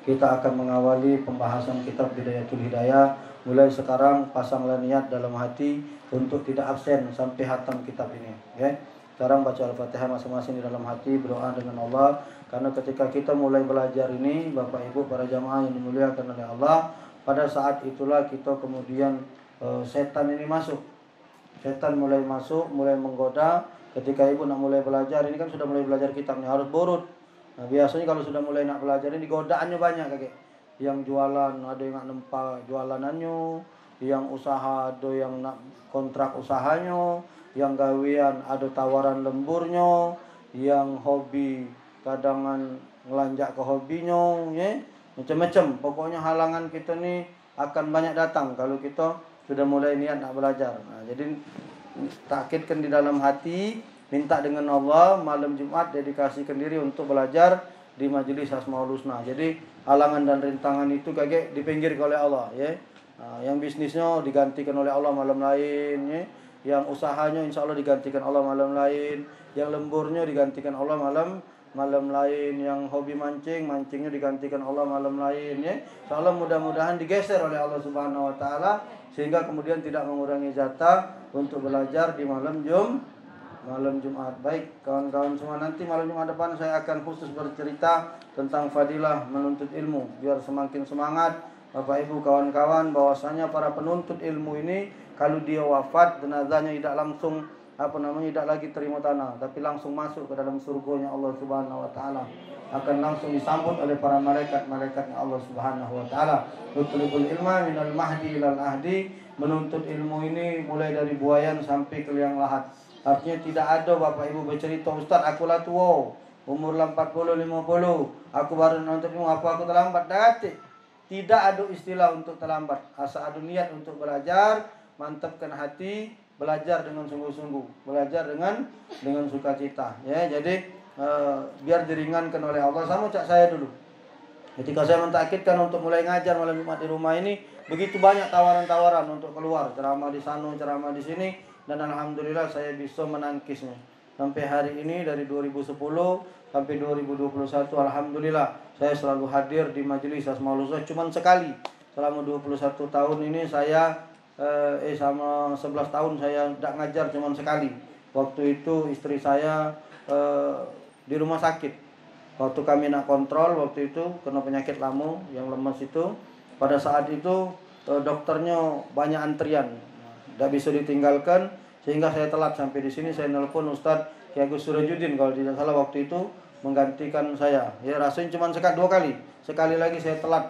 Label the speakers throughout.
Speaker 1: kita akan mengawali pembahasan kitab Bidayatul Hidayah. Mulai sekarang pasanglah niat dalam hati untuk tidak absen sampai hatam kitab ini, ya. Sekarang baca Al-Fatihah masing-masing di dalam hati, berdoa dengan Allah. Karena ketika kita mulai belajar ini, Bapak Ibu para jamaah yang dimuliakan oleh Allah, pada saat itulah kita kemudian setan ini masuk. Setan mulai masuk, mulai menggoda. Ketika ibu nak mulai belajar, ini kan sudah mulai belajar kitabnya, harus borot. Nah, biasanya kalau sudah mulai nak belajar ini godaannya banyak kakek. Yang jualan, ada yang nak nempa jualanannya, yang usaha ada yang nak kontrak usahanya, yang gawean ada tawaran lemburnya, yang hobi kadangan ngelanjak ke hobinya, ya. Macam-macam. Pokoknya halangan kita ni akan banyak datang kalau kita sudah mulai niat nak belajar. Nah, jadi takkidkan di dalam hati, minta dengan Allah malam Jumat dedikasikan diri untuk belajar di majelis Asmaul Husna. Jadi halangan dan rintangan itu kakek dipinggirkan oleh Allah, ya. Nah, yang bisnisnya digantikan oleh Allah malam lain, ya. Yang usahanya insya Allah digantikan Allah malam lain, yang lemburnya digantikan Allah malam lain, yang hobi mancingnya digantikan Allah malam lain, ya. Insya Allah mudah-mudahan digeser oleh Allah Subhanahu Wa Taala sehingga kemudian tidak mengurangi jatah untuk belajar di malam Jumat. Baik kawan-kawan semua, nanti malam Jumat depan saya akan khusus bercerita tentang fadilah menuntut ilmu biar semakin semangat Bapak Ibu kawan-kawan, bahwasanya para penuntut ilmu ini kalau dia wafat jenazahnya tidak langsung tidak lagi terima tanah, tapi langsung masuk ke dalam surganya Allah Subhanahu Wa Taala, akan langsung disambut oleh para malaikat-malaikatnya Allah Subhanahu Wa Taala. Nutlubul ilma minal mahdi ilal ahdi, menuntut ilmu ini mulai dari buayan sampai ke liang lahat. Artinya tidak ada Bapak Ibu bercerita, Ustaz aku lah tua, umur 40 50, aku baru menuntut ilmu, apa aku terlambat? Tidak ada istilah untuk terlambat. Asal ada niat untuk belajar, mantapkan hati, belajar dengan sungguh-sungguh, belajar dengan sukacita, ya. Jadi biar diringankan oleh Allah. Sama cak saya dulu, ketika saya mentakkidkan untuk mulai ngajar malam Jumat di rumah ini, begitu banyak tawaran-tawaran untuk keluar, ceramah di sana, ceramah di sini, dan alhamdulillah saya bisa menangkisnya. Sampai hari ini dari 2010 sampai 2021 alhamdulillah saya selalu hadir di majelis Asmaul Husna. Cuman sekali selama 21 tahun ini saya sama 11 tahun saya tidak ngajar, cuman sekali. Waktu itu istri saya di rumah sakit. Waktu kami nak kontrol, waktu itu kena penyakit lamu yang lemas itu. Pada saat itu dokternya banyak antrian, tidak bisa ditinggalkan, sehingga saya telat sampai di sini. Saya nelpon Ustadz Ki Agus Surajudin kalau tidak salah waktu itu menggantikan saya. Ya rasanya cuma dua kali. Sekali lagi saya telat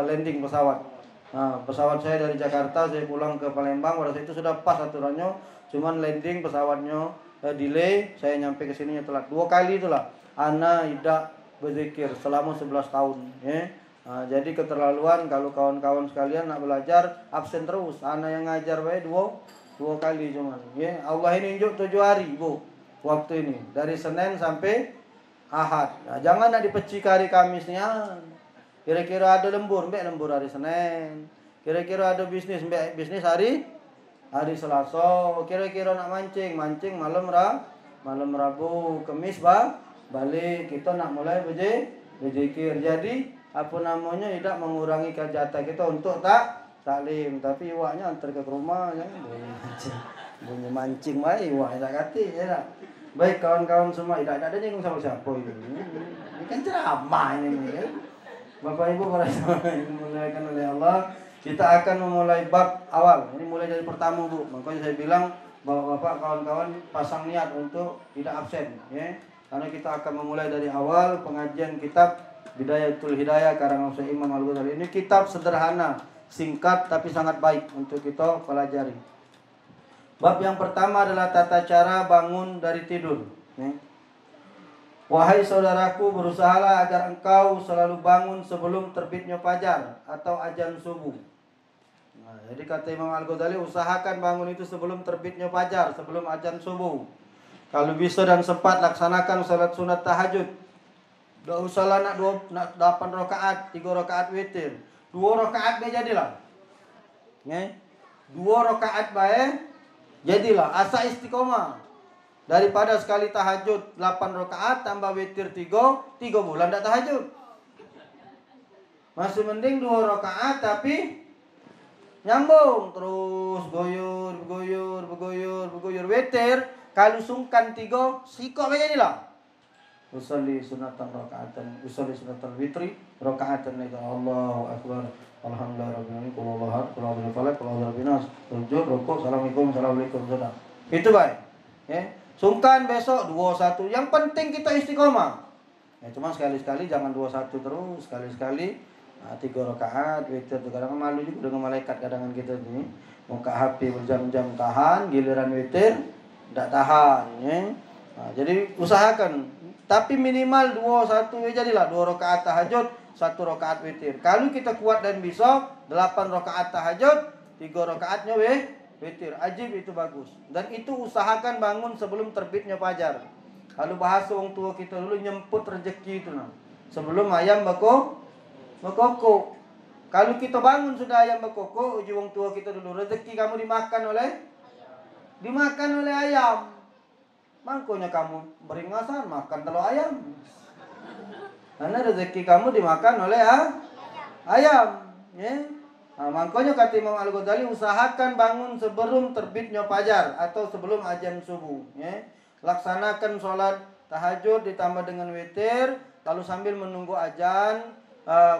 Speaker 1: landing pesawat. Nah, pesawat saya dari Jakarta saya pulang ke Palembang, pada saat itu sudah pas aturannya, cuman landing pesawatnya delay, saya nyampe ke sininya telat. 2 kali itulah ana tidak berzikir selama 11 tahun, ya. Nah, jadi keterlaluan kalau kawan-kawan sekalian nak belajar absen terus. Ana yang ngajar wae dua kali cuman, ya. Allah ini unjuk 7 hari, Bu. Waktu ini dari Senin sampai Ahad. Nah, jangan nak dipecik hari Kamisnya. Kira-kira ada lembur hari Senin. Kira-kira ada bisnis hari Selasa. Kira-kira nak mancing malam Rabu, Kamis balik. Kita nak mulai berzikir. Jadi tidak mengurangi jatah kita untuk taklim, tapi iwaknya antar ke rumah jangan bunyi mancing bae iwak tak kati ya tak. Baik kawan-kawan semua, tidak ada nyinggung sama siapa ini kan ceramah ini ya. Bapak Ibu para jamaah yang dimuliakan oleh Allah, kita akan memulai bab awal. Ini mulai dari pertama, Bu. Makanya saya bilang bahwa Bapak kawan-kawan pasang niat untuk tidak absen, ya. Karena kita akan memulai dari awal pengajian kitab Bidayatul Hidayah karangan Syekh Imam Al-Ghazali. Ini kitab sederhana, singkat tapi sangat baik untuk kita pelajari. Bab yang pertama adalah tata cara bangun dari tidur, ya. Wahai saudaraku, berusahalah agar engkau selalu bangun sebelum terbitnya fajar atau azan subuh. Nah, jadi kata Imam Al-Ghazali, usahakan bangun itu sebelum terbitnya fajar, sebelum azan subuh. Kalau bisa dan sempat, laksanakan salat sunat tahajud. Tidak usahlah nak 8 rakaat, 3 rakaat witir. 2 rakaat bae jadilah. Ya. 2 rakaat bae jadilah, asa istiqomah. Daripada sekali tahajud 8 rakaat tambah witir 3 bulan tak tahajud. Masih mending 2 rakaat tapi nyambung terus bergoyor witir. Kalau sungkan 3 sikok begini lah. Usolli sunatan rakaatan, usolli sunatan witri rakaatan itu Allahu akbar. Alhamdulillah rabbil alamin, qul huwallahu ahad, qul a'udzu birabbil falaq, qul a'udzu birabbin nas. Sujud, rukuk, assalamualaikum. Itu baik. Ya. Sungkan besok 21. Yang penting kita istiqomah. Ya cuma sekali-sekali jangan 21 terus, sekali-sekali 3 rakaat witir. Kadang malu juga dengan malaikat kadang kita ini. Buka HP berjam-jam tahan, giliran witir tidak tahan, ya. Nah, jadi usahakan. Tapi minimal 21 jadilah 2 rakaat tahajud, 1 rakaat witir. Kalau kita kuat dan bisa 8 rakaat tahajud, 3 rakaatnya witir. Ajib itu bagus. Dan itu usahakan bangun sebelum terbitnya fajar. Kalau bahasa orang tua kita dulu nyemput rezeki itu nah. Sebelum ayam berkokok. Kalau kita bangun sudah ayam berkokok, uji orang tua kita dulu, rezeki kamu dimakan oleh ayam. Mangkonya kamu beringasan makan telur ayam. Karena rezeki kamu dimakan oleh ayam, ya. Nah, mangkonya kata Imam Al-Ghazali usahakan bangun sebelum terbitnya fajar atau sebelum azan subuh, ya. Laksanakan sholat tahajud ditambah dengan witir, lalu sambil menunggu azan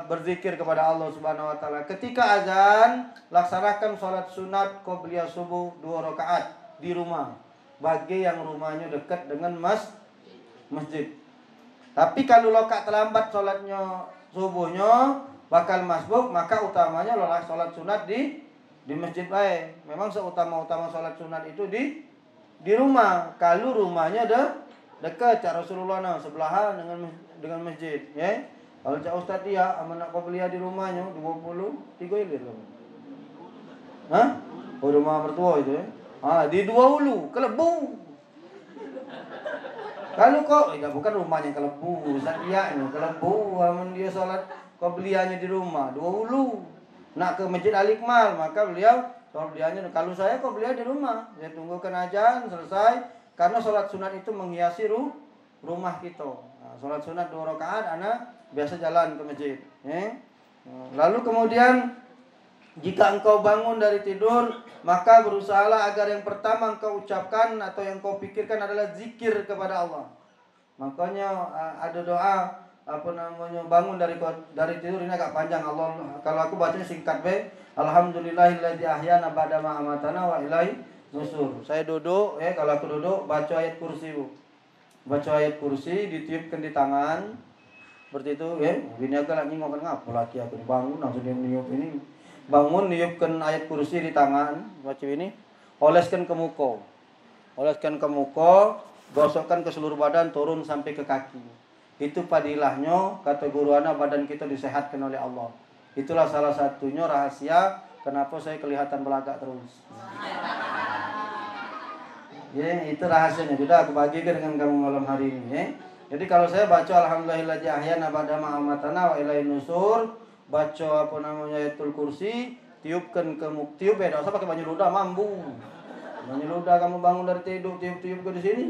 Speaker 1: berzikir kepada Allah Subhanahu wa taala. Ketika azan, laksanakan sholat sunat qobliyah subuh 2 rakaat di rumah. Bagi yang rumahnya dekat dengan masjid. Tapi kalau lokak terlambat sholatnya subuhnya bakal masbuk, maka utamanya lolah sholat sunat di masjid baik. Memang seutama-utama sholat sunat itu di rumah. Kalau rumahnya dekat, Cak Rasulullah sebelahan dengan masjid, ya. Kalau Cak Ustaz dia anak qobliyah di rumahnya 23 ilir. Hah? Oh, rumah mertua itu, ya. Di 2 hulu, Kelebu. Kalau kok, bukan rumahnya Kelebu, Zatianya Kelebu, amun dia sholat qobliyahnya di rumah, 2 hulu. Nak ke Masjid Al-Ikmal, maka beliau qobliyahnya, kalau saya qobliyah di rumah, saya tunggukan azan selesai, karena sholat sunat itu menghiasi rumah kita. Sholat sunat 2 rakaat, anak biasa jalan ke masjid. Lalu kemudian, jika engkau bangun dari tidur, maka berusahalah agar yang pertama engkau ucapkan atau yang kau pikirkan adalah zikir kepada Allah. Makanya ada doa bangun dari tidur ini agak panjang. Allah, kalau aku bacanya singkat Alhamdulillahilladzi ahyana ba'da ma amatana wa ilaihi nusur. Saya duduk, kalau aku duduk baca ayat kursi, Bu. Baca ayat kursi ditiupkan di tangan. Seperti itu, Bini agak lagi ngomong ngapa laki aku bangun langsung dia meniup ini. Bangun, niupkan ayat kursi di tangan, baca ini, oleskan ke muka, gosokkan ke seluruh badan, turun sampai ke kaki. Itu padilahnya, kata guru anak, badan kita disehatkan oleh Allah. Itulah salah satunya rahasia kenapa saya kelihatan belagak terus. Ya, itu rahasianya. Sudah aku bagikan dengan kamu malam hari ini. Ya. Jadi kalau saya baca Alhamdulillahilladzi ahyana ba'da ma amatana wa ilaihi nusur, baca ayatul kursi, tiupkan ke tiup tidak usah pakai banyu ludah, mampu. Banyu ludah kamu bangun dari tidur, tiup ke di sini.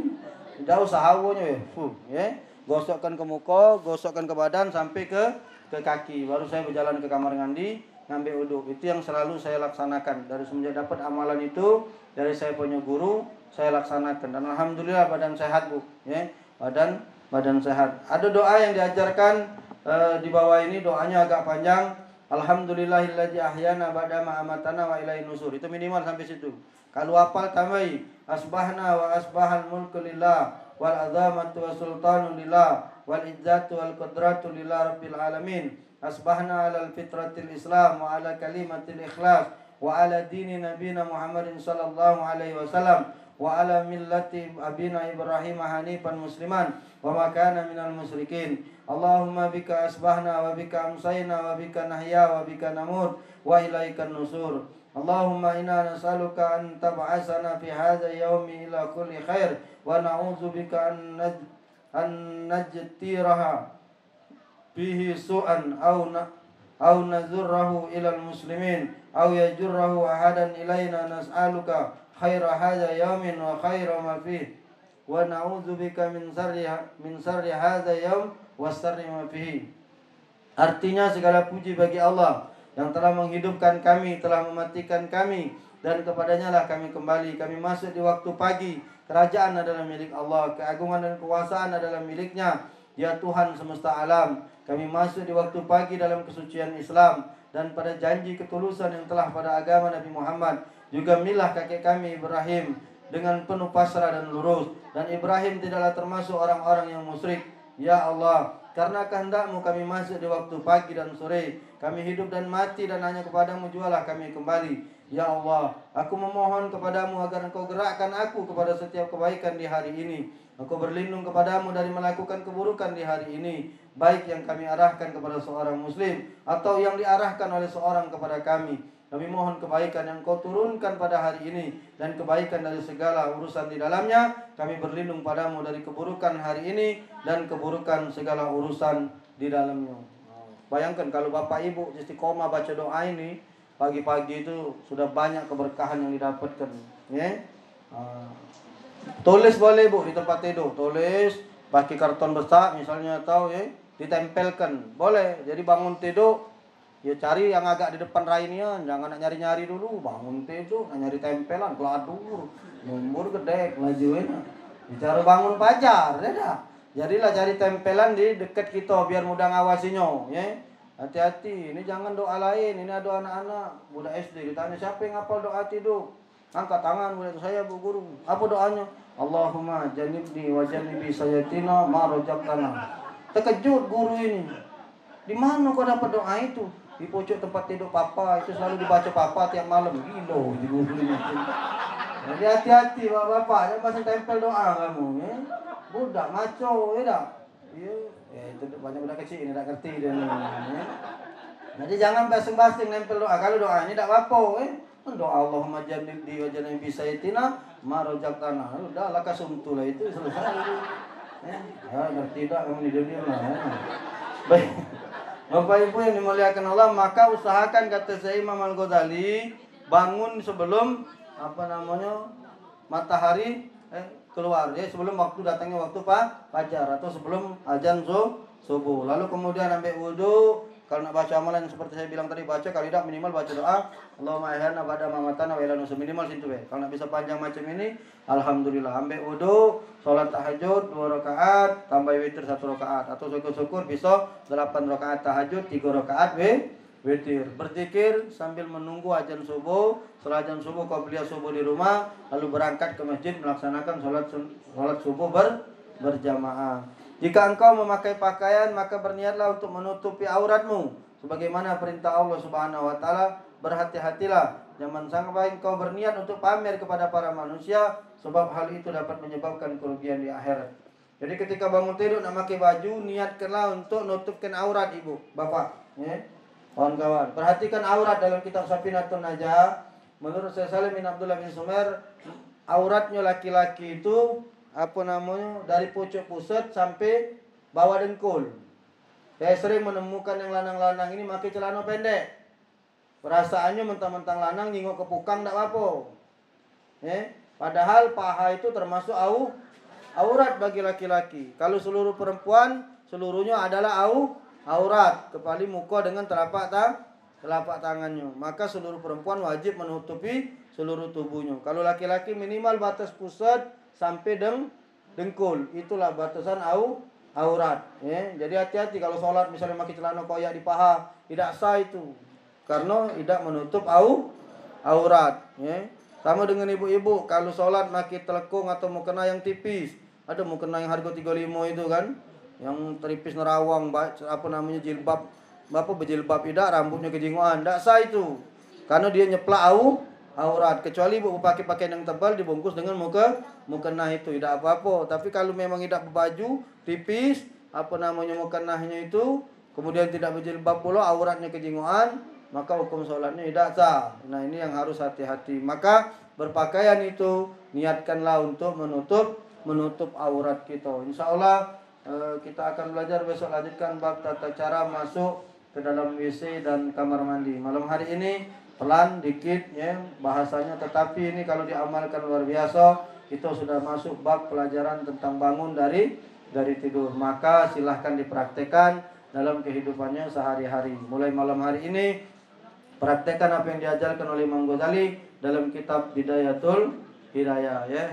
Speaker 1: Tidak usah hawanya ya. Gosokkan ke muka, gosokkan ke badan sampai ke kaki. Baru saya berjalan ke kamar mandi, ngambil wudhu. Itu yang selalu saya laksanakan. Dari semenjak dapat amalan itu dari saya punya guru, saya laksanakan dan alhamdulillah badan sehat, Bu. Ya. Badan sehat. Ada doa yang diajarkan di bawah ini, doanya agak panjang. Alhamdulillahilladzi ahyana ba'da ma amatana wa ilaihi nusur. Itu minimal sampai situ. Kalau hafal tambahi asbahna wa asbahal mulku lillah wal azamatu wa sultanu lillah wal izzatu wal qudratu lillah rabbil alamin. Asbahna ala fitratil islam wa ala kalimatil ikhlas wa ala dini nabina Muhammadin sallallahu alaihi wasallam wa ala millati abina Ibrahim hanifan musliman wa ma kana minal musyrikin. Allahumma bika asbahna wa bika amsayna wa bika nahya wa bika namut wa ilaikan nusur. Allahumma inna nas'aluka an tab'asana fi hadha yawmi ila kulli khair wa na'udzu bika an najtiraha bihi su'an aw nazurrahu ila al-muslimin aw yajurrahu ahadan ilaina. Nas'aluka khaira hadha yawmin wa khaira ma fihi wa na'udzu bika min sarri hadha yawm wa sarri ma fihi. Artinya segala puji bagi Allah yang telah menghidupkan kami, telah mematikan kami, dan kepadanya lah kami kembali. Kami masuk di waktu pagi. Kerajaan adalah milik Allah, keagungan dan kekuasaan adalah miliknya. Dia Tuhan semesta alam. Kami masuk di waktu pagi dalam kesucian Islam dan pada janji ketulusan yang telah pada agama Nabi Muhammad. Juga milah kakek kami Ibrahim dengan penuh pasrah dan lurus, dan Ibrahim tidaklah termasuk orang-orang yang musyrik. Ya Allah, karena kehendak-Mu kami masuk di waktu pagi dan sore. Kami hidup dan mati dan hanya kepadamu jualah kami kembali. Ya Allah, aku memohon kepadamu agar Engkau gerakkan aku kepada setiap kebaikan di hari ini. Aku berlindung kepadamu dari melakukan keburukan di hari ini, baik yang kami arahkan kepada seorang muslim atau yang diarahkan oleh seorang kepada kami. Kami mohon kebaikan yang Kau turunkan pada hari ini dan kebaikan dari segala urusan di dalamnya. Kami berlindung padamu dari keburukan hari ini dan keburukan segala urusan di dalamnya. Bayangkan kalau Bapak Ibu istiqomah baca doa ini, pagi-pagi itu sudah banyak keberkahan yang didapatkan. Ya? Tulis boleh Bu di tempat tidur. Tulis pakai karton besar misalnya, atau ditempelkan. Boleh. Jadi bangun tidur, ya cari yang agak di depan rainnya, jangan nak nyari-nyari dulu. Bangun tidur, nyari tempelan, keladur, nomor gede, lajuin. Bicara bangun pajar, ya dah. Jadilah cari tempelan di dekat kita biar mudah ngawasinya, ya. Hati-hati, ini jangan doa lain, ini ada anak-anak budak SD ditanya siapa yang hafal doa tidur. Angkat tangan budak saya Bu Guru. Apa doanya? Allahumma janibni wa janibi sayatina ma rajabtana. Terkejut guru ini. Di mana kau dapat doa itu? Di pojok tempat tidur papa, itu selalu dibaca papa tiap malam. Gilo di guru ini. Jadi hati-hati bapak-bapak, jangan pasang tempel doa kamu, ya. Budak maco, ya dah. Ya itu banyak budak kecil ini tak ngerti dia ni. Ya. Jadi jangan basing-basing nempel doa. Kalau doa ini tak apa, doa Allahumma jannibni wa jannibi sayyitina ma rajaqtana. Udah lah kasumtu lah itu selesai. Ya ngerti tak kamu ni lah. Baik. Bapak Ibu yang dimuliakan Allah, maka usahakan kata saya Imam Al-Ghazali bangun sebelum matahari keluar, ya, sebelum waktu datangnya waktu fajar atau sebelum azan subuh. Lalu kemudian ambil wudu. Kalau nak baca amalan seperti saya bilang tadi, baca. Kalau tidak minimal baca doa Allahumma ahyana ba'da mamatana wa ila nusum, minimal situ ya. Kalau nak bisa panjang macam ini, alhamdulillah. Ambil wudu, salat tahajud 2 rakaat, tambah witir 1 rakaat, atau syukur-syukur bisa 8 rakaat tahajud, 3 rakaat witir. Berzikir sambil menunggu azan subuh. Setelah azan subuh qabliyah subuh di rumah, lalu berangkat ke masjid melaksanakan salat subuh berjamaah. Jika engkau memakai pakaian, maka berniatlah untuk menutupi auratmu sebagaimana perintah Allah Subhanahu wa taala. Berhati-hatilah, jangan sampai engkau berniat untuk pamer kepada para manusia, sebab hal itu dapat menyebabkan kerugian di akhirat. Jadi ketika bangun tidur nak pakai baju, niatkanlah untuk nutupkan aurat ibu, bapak, ya. Kawan-kawan, perhatikan aurat dalam kitab Safinatun Najah. Menurut Syekh Salim bin Abdullah bin Sumer, auratnya laki-laki itu dari pucuk pusat sampai bawah dengkul. Saya sering menemukan yang lanang-lanang ini pakai celana pendek. Perasaannya mentang-mentang lanang nyingok ke pukang tak apa. Padahal paha itu termasuk aurat bagi laki-laki. Kalau seluruh perempuan, seluruhnya adalah aurat, kecuali muka dengan telapak tangannya. Maka seluruh perempuan wajib menutupi seluruh tubuhnya. Kalau laki-laki minimal batas pusat sampai dengkul, itulah batasan aurat. Jadi hati-hati kalau sholat misalnya pakai celana koyak di paha, tidak sah itu, karena tidak menutup aurat. Sama dengan ibu-ibu, kalau sholat pakai telekung atau mukena yang tipis. Ada mukena yang harga 35 itu kan, yang teripis nerawang, jilbab, berjilbab tidak, rambutnya kejinguan, tidak sah itu, karena dia nyeplak aurat. Kecuali ibu pakai pakaian yang tebal dibungkus dengan mukena itu tidak apa-apa. Tapi kalau memang tidak berbaju tipis, mukenahnya itu, kemudian tidak berjilbab pula, auratnya kejinguan, maka hukum sholatnya tidak sah. Nah ini yang harus hati-hati. Maka berpakaian itu niatkanlah untuk menutup aurat kita. Insya Allah kita akan belajar besok, lanjutkan bab tata cara masuk ke dalam WC dan kamar mandi. Malam hari ini pelan dikit ya bahasanya, tetapi ini kalau diamalkan luar biasa. Kita sudah masuk bab pelajaran tentang bangun dari tidur. Maka silahkan dipraktekkan. dalam kehidupannya sehari-hari. Mulai malam hari ini praktekkan apa yang diajarkan oleh Imam Ghazali dalam kitab Bidayatul Hidayah ya.